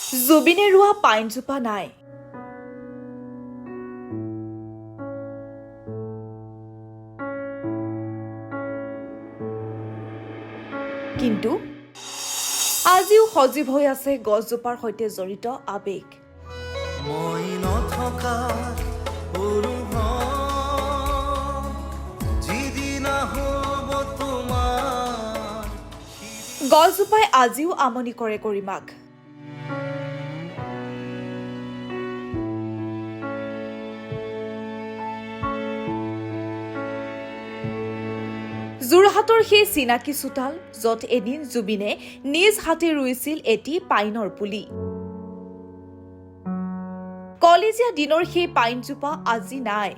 জুবিনে ৰোৱা পাইনজোপা নাই। কিন্তু আজিও সজীৱ হৈ আছে গছজোপাৰ সৈতে জড়িত আবেগ। মই নথকা গছজোপাই আজিও আমনি কৰে গৰিমাক। যোৰহাটৰ সেই চিনাকি চোতাল, য'ত এদিন জুবিনে নিজ হাতে ৰুইছিল এটি পাইনৰ পুলি। কলেজীয়া দিনৰ সেই পাইনজোপা আজি নাই।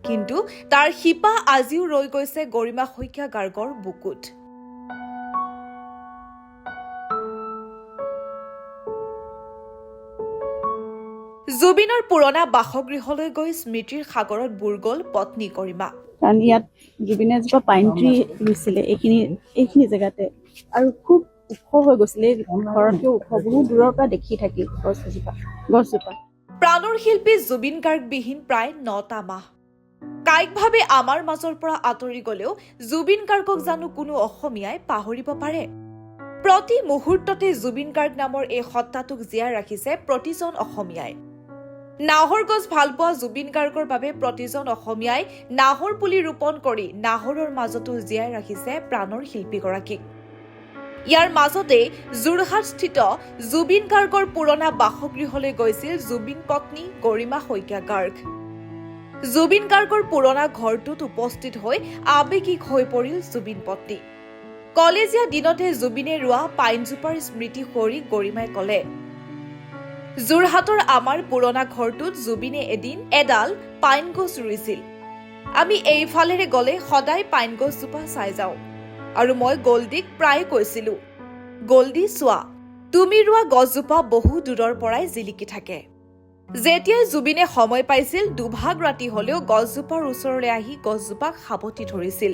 কিন্তু তাৰ শিপা আজিও ৰৈ গৈছে গৰিমা শইকীয়া গাৰ্গৰ বুকুত। জুবিনৰ পুৰণা বাসগৃহলৈ গৈ স্মৃতিৰ সাগৰত বুৰ গ'ল পত্নী গৰিমা। কাৰণ ইয়াত জুবিনে এজোপা পাইন ট্ৰি ৰুইছিলে এইখিনি জেগাতে, আৰু খুব ওখ হৈ গৈছিলে, ঘৰতকৈ ওখ, বহুত দূৰৰ পৰা দেখি থাকি গছজোপা। প্ৰাণৰ শিল্পী জুবিন গাৰ্গবিহীন প্ৰায় ৯টা মাহ। কায়িকভাৱে আমাৰ মাজৰ পৰা আঁতৰি গলেও জুবিন গাৰ্গক জানো কোনো অসমীয়াই পাহৰিব পাৰে? প্ৰতি মুহূৰ্ততে জুবিন গাৰ্গ নামৰ এই সত্তাটোক জীয়াই ৰাখিছে প্ৰতিজন অসমীয়াই। নাহৰ গছ ভালপোৱা জুবিন গাৰ্গৰ বাবে প্ৰতিজন অসমীয়াই নাহৰ পুলি ৰোপণ কৰি নাহৰৰ মাজতো জীয়াই ৰাখিছে প্ৰাণৰ শিল্পীগৰাকীক। ইয়াৰ মাজতে যোৰহাটস্থিত জুবিন গাৰ্গৰ পুৰণা বাসগৃহলৈ গৈছিল জুবিন পত্নী গৰিমা শইকীয়া গাৰ্গ। জুবিন গাৰ্গৰ পুৰণা ঘৰটোত উপস্থিত হৈ আৱেগিক হৈ পৰিল জুবিন পত্নী। কলেজীয়া দিনতে জুবিনে ৰোৱা পাইনজোপাৰ স্মৃতি সোঁৱৰি গৰিমাই ক'লে, যোৰহাটৰ আমাৰ পুৰণা ঘৰটোত জুবিনে এদিন এডাল পাইন গছ ৰুইছিল। আমি এইফালেৰে গ'লে সদায় পাইন গছজোপা চাই যাওঁ। আৰু মই গল্ডিক প্ৰায় কৈছিলো, গল্ডি চোৱা, তুমি ৰোৱা গছজোপা বহু দূৰৰ পৰাই জিলিকি থাকে। যেতিয়াই জুবিনে সময় পাইছিল, দুভাগ ৰাতি হলেও গছজোপাৰ ওচৰলৈ আহি গছজোপাক সাৱটি ধৰিছিল।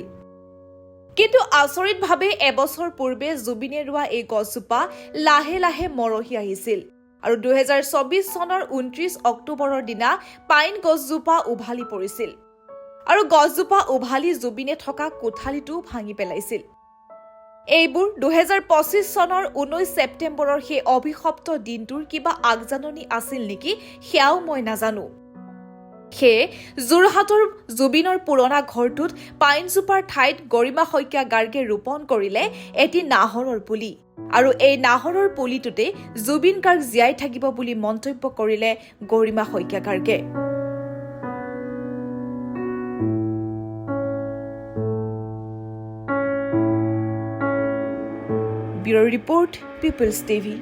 কিন্তু আচৰিতভাৱে এবছৰ পূৰ্বে জুবিনে ৰোৱা এই গছজোপা লাহে লাহে মৰহি আহিছিল। আৰু 2024 চনৰ 29 অক্টোবৰৰ দিনা পাইন গছজোপা উভালি পৰিছিল। আৰু গছজোপা উভালি জুবিনে থকা কোঠালিটো ভাঙি পেলাইছিল। এইবোৰ 2025 চনৰ 19 ছেপ্টেম্বৰৰ সেই অভিশপ্ত দিনটোৰ কিবা আগজাননী আছিল নেকি, সেয়াও মই নাজানো। সেয়ে যোৰহাটৰ জুবিনৰ পুৰণা ঘৰটোত পাইনজোপাৰ ঠাইত গৰিমা শইকীয়া গাৰ্গে ৰোপণ কৰিলে এটি নাহৰৰ পুলি। আৰু এই নাহৰৰ পুলিটোতে জুবিন গাৰ্গ জীয়াই থাকিব বুলি মন্তব্য কৰিলে গৰিমা শইকীয়া গাৰ্গে। Bureau report, people's TV.